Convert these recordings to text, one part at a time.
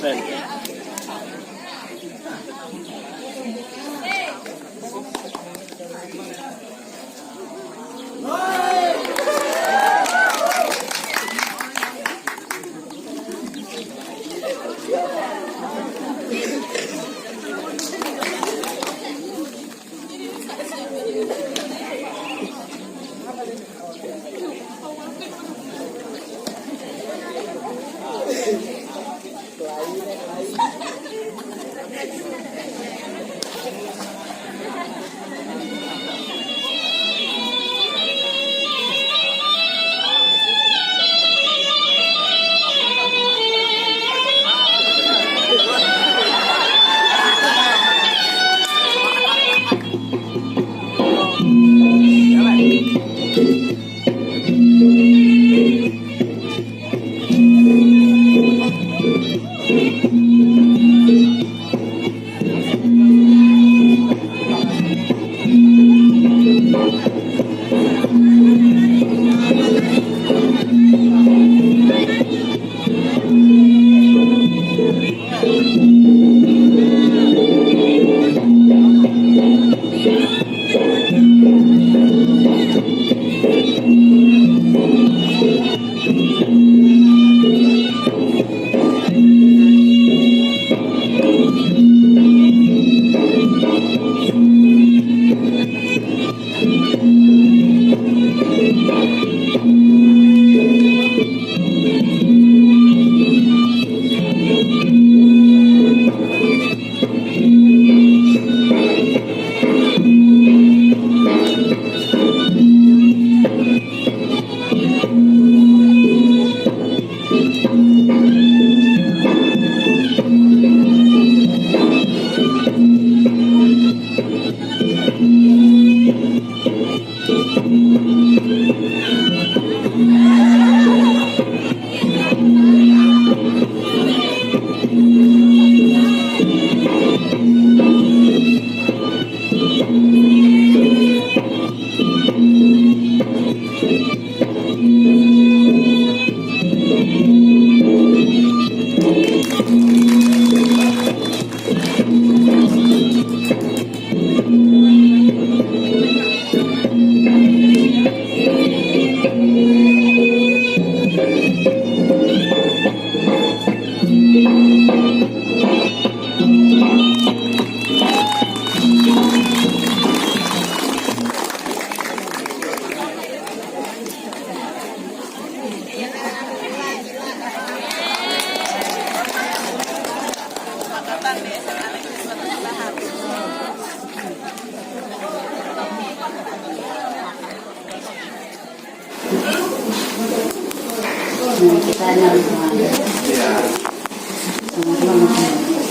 dosen.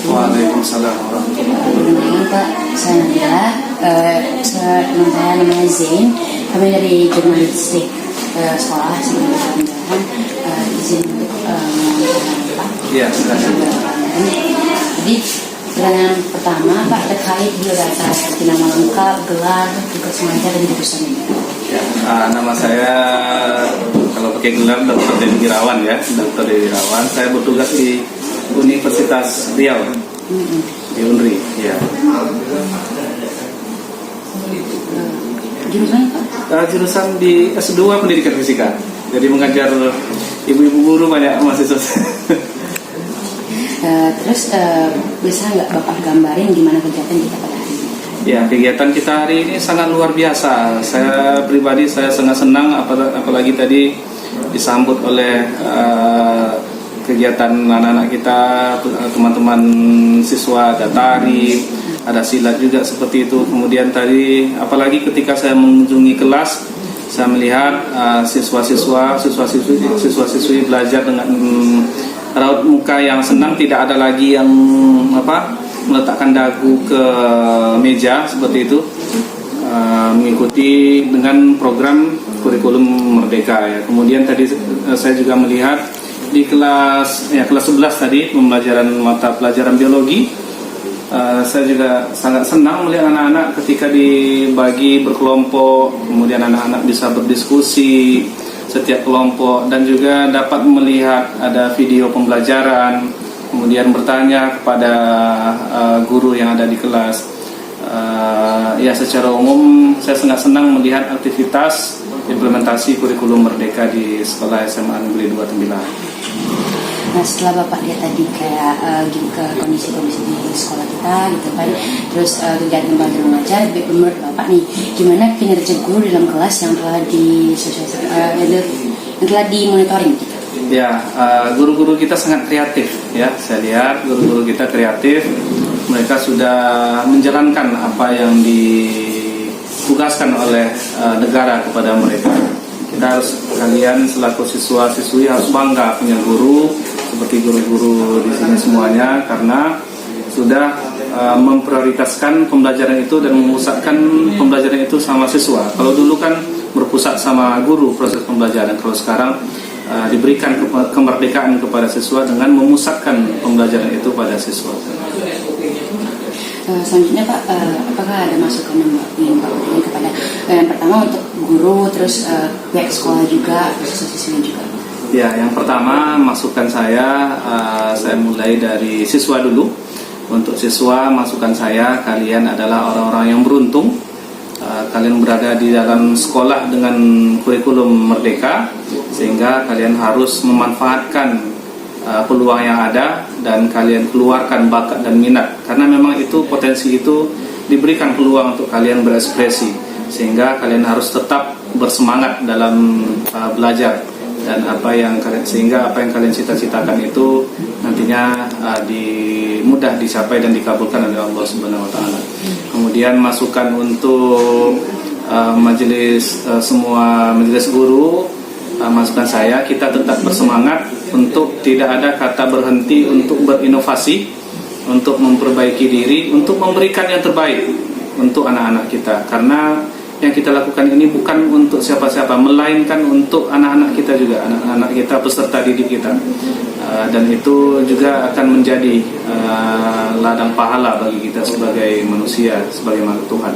Waalaikumsalam warahmatullahi Pak, saya namanya Zain. Kami dari jurnalistik sekolah sebelum pindahan izin untuk Pak. Iya, silakan. Jadi pertanyaan pertama Pak terkait biodata seperti nama lengkap, gelar, tugas mengajar dan jurusan ini. Ya, nama saya kalau pakai gelar Dr. Dedi Irawan ya, Dr. Dedi Irawan. Saya bertugas di Universitas Riau, di Unri. Ya. Jurusan Pak? Jurusan di S2 Pendidikan Fisika. Jadi mengajar ibu-ibu guru banyak mahasiswa. Terus bisa nggak Bapak gambarin gimana kegiatan kita pada hari ini? Ya, kegiatan kita hari ini sangat luar biasa. Saya pribadi sangat senang, apalagi tadi disambut oleh kegiatan anak-anak kita, teman-teman siswa, ada tari, ada silat juga seperti itu. Kemudian tadi, apalagi ketika saya mengunjungi kelas, saya melihat siswa-siswi belajar dengan raut muka yang senang, tidak ada lagi yang meletakkan dagu ke meja seperti itu, mengikuti dengan program kurikulum Merdeka ya. Kemudian tadi saya juga melihat di kelas 11 tadi pembelajaran mata pelajaran biologi. Saya juga sangat senang melihat anak-anak ketika dibagi berkelompok, kemudian anak-anak bisa berdiskusi setiap kelompok, dan juga dapat melihat ada video pembelajaran, kemudian bertanya kepada guru yang ada di kelas. Ya, secara umum saya sangat senang melihat aktivitas implementasi kurikulum Merdeka di sekolah SMA Negeri 2 Tembilang. Nah, setelah Bapak lihat tadi kayak ke kondisi-kondisi di sekolah kita gitu kan, terus kegiatan belajar mengajar, menurut Bapak nih, gimana kinerja guru dalam kelas yang telah yang telah dimonitoring gitu? Ya, guru-guru kita sangat kreatif ya. Saya lihat guru-guru kita kreatif. Mereka sudah menjalankan apa yang ditugaskan oleh negara kepada mereka. Kita harus, kalian selaku siswa-siswi harus bangga punya guru seperti guru-guru di sini semuanya, karena sudah memprioritaskan pembelajaran itu dan memusatkan pembelajaran itu sama siswa. Kalau dulu kan berpusat sama guru proses pembelajaran, kalau sekarang diberikan kemerdekaan kepada siswa dengan memusatkan pembelajaran itu pada siswa. Selanjutnya Pak, apakah ada masukan yang ingin Pak berikan kepada yang pertama untuk guru, terus pihak sekolah juga, siswa-siswi juga? Ya, yang pertama masukan saya mulai dari siswa dulu. Untuk siswa, masukan saya, kalian adalah orang-orang yang beruntung. Kalian berada di dalam sekolah dengan kurikulum Merdeka, sehingga kalian harus memanfaatkan peluang yang ada dan kalian keluarkan bakat dan minat, karena memang itu potensi itu diberikan peluang untuk kalian berekspresi, sehingga kalian harus tetap bersemangat dalam belajar, dan sehingga apa yang kalian cita-citakan itu nantinya mudah dicapai dan dikabulkan oleh Allah Subhanahu wa taala. Kemudian masukan untuk semua majelis guru, masukan saya, kita tetap bersemangat untuk tidak ada kata berhenti untuk berinovasi, untuk memperbaiki diri, untuk memberikan yang terbaik untuk anak-anak kita. Karena yang kita lakukan ini bukan untuk siapa-siapa, melainkan untuk anak-anak kita juga, anak-anak kita, peserta didik kita. Dan itu juga akan menjadi ladang pahala bagi kita sebagai manusia, sebagai makhluk Tuhan.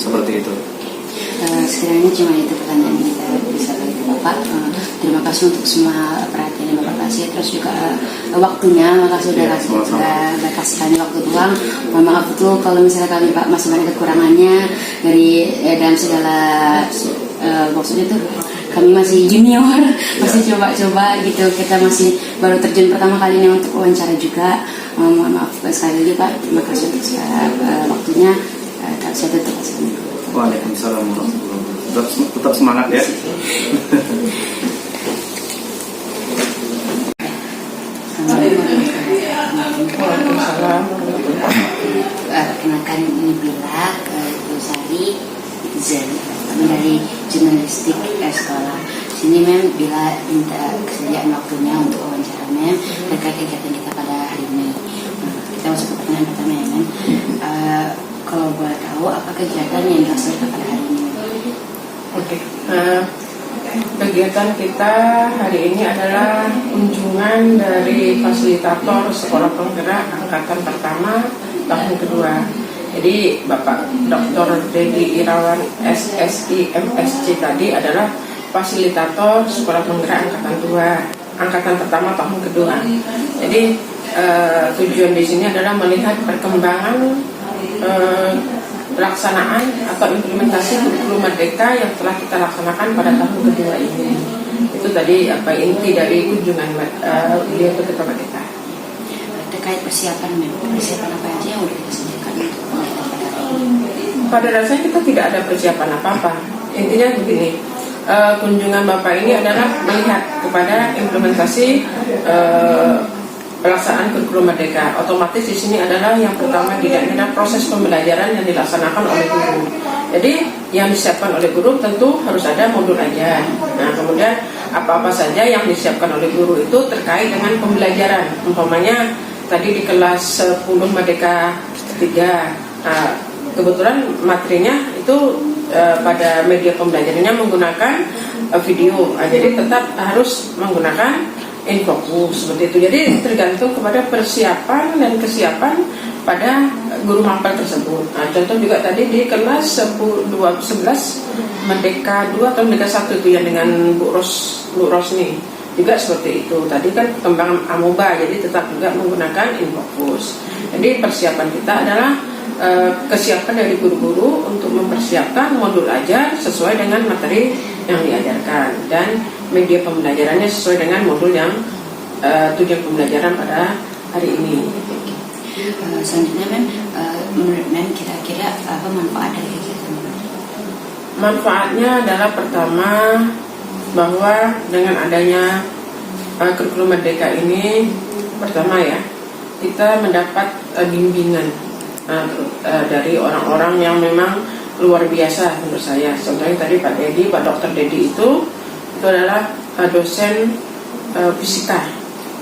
Seperti itu. Sekiranya cuma itu pertanyaan yang kita bisa bagi ke Bapak. Terima kasih untuk semua perhatian yang Bapak kasih, terus juga waktunya. Makasih sudah kasih kami waktu luang. Mohon maaf betul kalau misalnya kami Pak masih banyak kekurangannya dari dalam segala maksudnya itu kami masih junior, masih coba-coba gitu. Kita masih baru terjun pertama kalinya untuk wawancara juga. Mohon maaf sekali lagi Pak. Terima kasih untuk waktunya. Saya tutup. Waalaikumsalam warahmatullahi wabarakatuh. Tetap semangat ya. Perkenalkan, ini Bila Sari Zen, kami dari jurnalistik sekolah. Sini Mem, Bila minta kesediaan waktunya untuk wawancara Mem terkait kegiatan kita pada hari ini. Kita masuk ke pertanyaan pertama ya Mem. Kalau boleh tahu, apa kegiatan yang dilaksanakan pada hari ini? Oke. Kegiatan kita hari ini adalah kunjungan dari fasilitator Sekolah Penggerak Angkatan Pertama tahun kedua. Jadi Bapak Dr. Dedi Irawan SSI MSc tadi adalah fasilitator Sekolah Penggerak Angkatan Pertama tahun kedua. Jadi tujuan di sini adalah melihat perkembangan pelaksanaan atau implementasi kurikulum Merdeka yang telah kita laksanakan pada tahun kedua ini. Itu tadi inti dari kunjungan beliau itu kepada kita. Terkait persiapan apa aja yang sudah kita sediakan untuk pada hari ini? Pada dasarnya kita tidak ada persiapan apa-apa. Intinya begini, kunjungan Bapak ini adalah melihat kepada implementasi pelaksanaan kurikulum Merdeka. Otomatis di sini adalah yang pertama adalah proses pembelajaran yang dilaksanakan oleh guru. Jadi yang disiapkan oleh guru tentu harus ada modul aja. Nah, kemudian apa-apa saja yang disiapkan oleh guru itu terkait dengan pembelajaran. Umpamanya tadi di kelas 10 Merdeka 3. Nah, kebetulan materinya itu pada media pembelajarannya menggunakan video. Jadi tetap harus menggunakan infokus seperti itu. Jadi tergantung kepada persiapan dan kesiapan pada guru mapel tersebut. Nah, contoh juga tadi di kelas 11 Merdeka 2 atau Merdeka 1 itu yang dengan Bu Rosni. juga seperti itu. Tadi kan perkembangan amoeba, jadi tetap juga menggunakan infocus. Jadi persiapan kita adalah kesiapan dari guru-guru untuk mempersiapkan modul ajar sesuai dengan materi yang diajarkan dan media pembelajarannya sesuai dengan modul yang tujuan pembelajaran pada hari ini. Selanjutnya Mem, menurut Mem kira-kira apa manfaat dari kegiatan? Manfaatnya adalah pertama bahwa dengan adanya kurikulum Merdeka ini, pertama ya, kita mendapat bimbingan dari orang-orang yang memang luar biasa menurut saya. Contohnya tadi Pak Dr. Dedi itu adalah dosen fisika,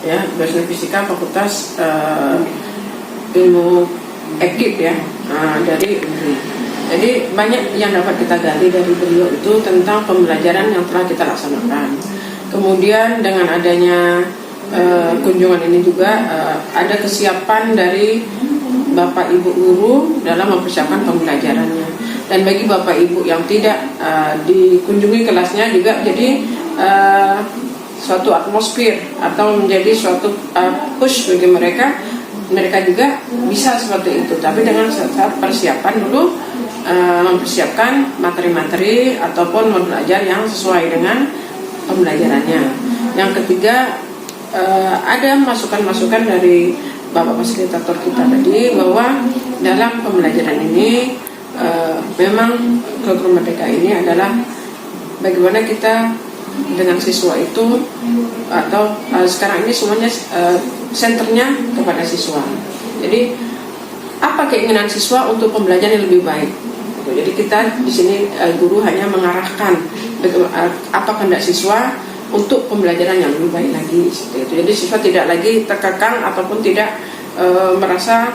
ya, dosen fisika Fakultas Ilmu Ekip ya, dari UNRI. Jadi banyak yang dapat kita gali dari beliau itu tentang pembelajaran yang telah kita laksanakan. Kemudian dengan adanya kunjungan ini juga ada kesiapan dari Bapak Ibu guru dalam mempersiapkan pembelajarannya. Dan bagi Bapak Ibu yang tidak dikunjungi kelasnya juga jadi suatu atmosfer atau menjadi suatu push bagi mereka juga bisa seperti itu. Tapi dengan saat persiapan dulu, mempersiapkan materi-materi ataupun modul ajar yang sesuai dengan pembelajarannya. Yang ketiga, ada masukan-masukan dari Bapak fasilitator kita tadi bahwa dalam pembelajaran ini memang kurikulum Merdeka ini adalah bagaimana kita dengan siswa itu atau sekarang ini semuanya senternya kepada siswa. Jadi apa keinginan siswa untuk pembelajaran yang lebih baik? Jadi kita di sini guru hanya mengarahkan apa kehendak siswa untuk pembelajaran yang lebih baik lagi seperti itu. Jadi siswa tidak lagi terkekang ataupun tidak merasa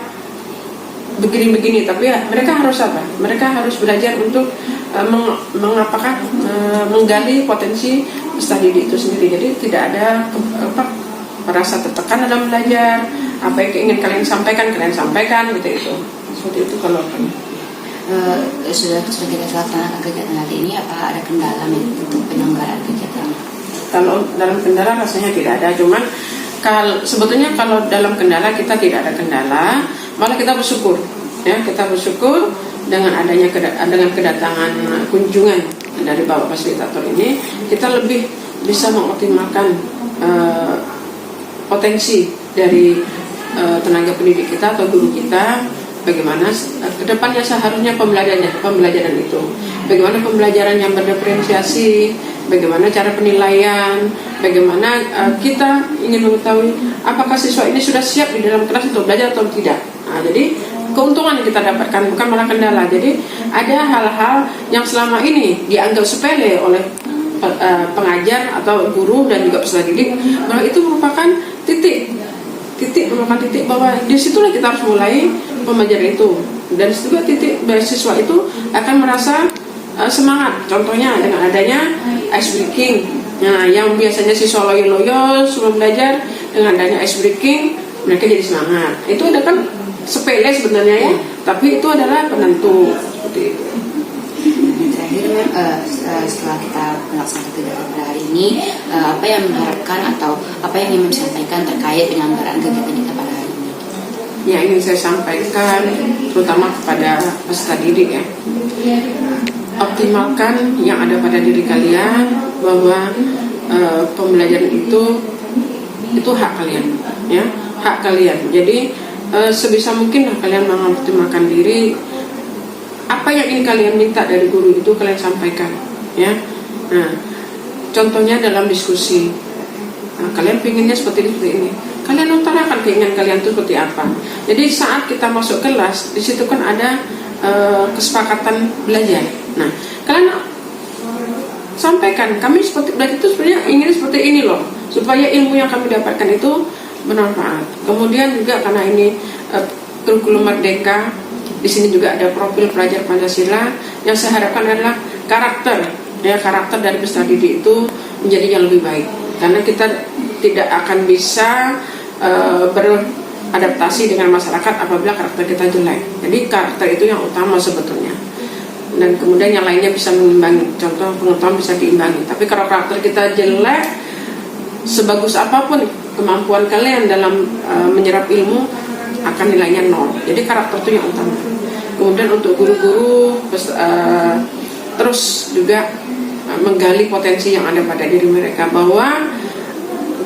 begini-begini, tapi ya, mereka harus apa? Mereka harus belajar untuk menggali potensi peserta didik itu sendiri. Jadi tidak ada merasa tertekan dalam belajar. Apa yang ingin kalian sampaikan gitu itu. Seperti itu kalau kami. Sudah kita laksanakan kegiatan hari ini, apa ada kendala untuk penyelenggaraan kegiatan? Kalau dalam kendala rasanya tidak ada, cuman sebetulnya kalau dalam kendala kita tidak ada kendala, malah kita bersyukur, ya, kita bersyukur dengan adanya dengan kedatangan kunjungan dari Bapak fasilitator ini, kita lebih bisa mengoptimalkan potensi dari tenaga pendidik kita atau guru kita. Bagaimana kedepannya seharusnya pembelajaran itu, bagaimana pembelajaran yang berdiferensiasi, bagaimana cara penilaian, bagaimana kita ingin mengetahui apakah siswa ini sudah siap di dalam kelas untuk belajar atau tidak. Jadi keuntungan yang kita dapatkan bukan malah kendala. Jadi ada hal-hal yang selama ini dianggap sepele oleh pengajar atau guru dan juga peserta didik, bahwa itu merupakan titik bahwa disitulah kita harus mulai pembelajaran itu. Dan disitu juga titik beasiswa itu akan merasa semangat. Contohnya dengan adanya ice breaking, nah, yang biasanya siswa loyo sebelum belajar, dengan adanya ice breaking mereka jadi semangat. Itu ada kan sepele sebenarnya ya, tapi itu adalah penentu seperti itu. Terakhir, setelah kita melaksanakan kegiatan pada hari ini, apa yang mengharapkan atau apa yang ingin disampaikan terkait penyelenggaraan kegiatan kita pada hari ini? Yang ingin saya sampaikan terutama kepada peserta didik ya, optimalkan yang ada pada diri kalian, bahwa pembelajaran itu hak kalian, ya, hak kalian. Jadi sebisa mungkin kalian mengoptimalkan diri. Apa yang ingin kalian minta dari guru itu kalian sampaikan, ya. Nah, contohnya dalam diskusi, kalian pinginnya seperti ini. Kalian utarakan keinginan kalian itu seperti apa. Jadi saat kita masuk kelas, di situ kan ada kesepakatan belajar. Nah, kalian sampaikan, kami seperti belajar itu sebenarnya ingin seperti ini loh, supaya ilmu yang kami dapatkan itu bermanfaat. Kemudian juga karena ini kurikulum Merdeka, di sini juga ada profil pelajar Pancasila, yang saya harapkan adalah karakter dari peserta didik itu menjadi yang lebih baik. Karena kita tidak akan bisa beradaptasi dengan masyarakat apabila karakter kita jelek. Jadi karakter itu yang utama sebetulnya. Dan kemudian yang lainnya bisa mengimbangi. Contoh pengetahuan bisa diimbangi. Tapi kalau karakter kita jelek, sebagus apapun kemampuan kalian dalam menyerap ilmu, akan nilainya 0. Jadi karakter itu yang utama. Kemudian untuk guru-guru terus juga menggali potensi yang ada pada diri mereka, bahwa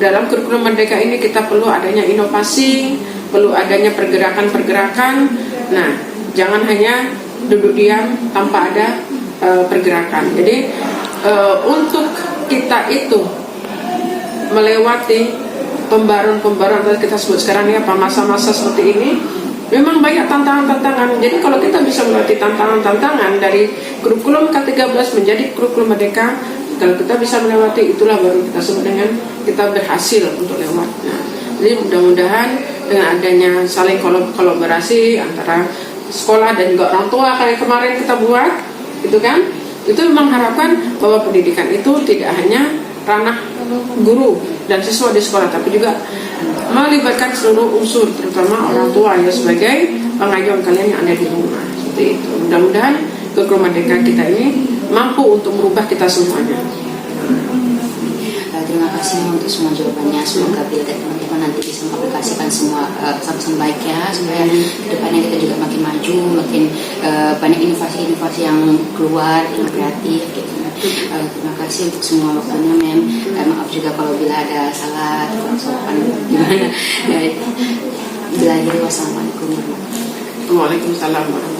dalam kurikulum Merdeka ini kita perlu adanya inovasi, perlu adanya pergerakan-pergerakan. Nah, jangan hanya duduk diam tanpa ada pergerakan. Jadi untuk kita itu melewati pembaruan kita sebut sekarang ini apa, masa-masa seperti ini, memang banyak tantangan-tantangan. Jadi kalau kita bisa melewati tantangan-tantangan dari kurikulum K13 menjadi kurikulum Merdeka, kalau kita bisa melewati, itulah baru kita sebut dengan kita berhasil untuk lewat. Nah, jadi mudah-mudahan dengan adanya saling kolaborasi antara sekolah dan juga orang tua kayak kemarin kita buat, gitu kan, itu mengharapkan bahwa pendidikan itu tidak hanya ranah guru dan siswa di sekolah, tapi juga melibatkan seluruh unsur, terutama orang tua ya sebagai pengayom kalian yang ada di rumah. Seperti itu. Mudah-mudahan kurikulum Merdeka kita ini mampu untuk merubah kita semuanya. Terima kasih untuk semua jawabannya. Semoga bila teman-teman nanti bisa mengaplikasikan semua sama-sama baik ya, supaya kedepannya kita juga makin maju, makin banyak inovasi-inovasi yang keluar, yang kreatif gitu. Terima kasih untuk semua waktunya, Mem. Maaf juga kalau bila ada salah atau sopan gimana. Bila wassalamualaikum warahmatullahi wabarakatuh. Waalaikumsalam warahmatullahi wabarakatuh.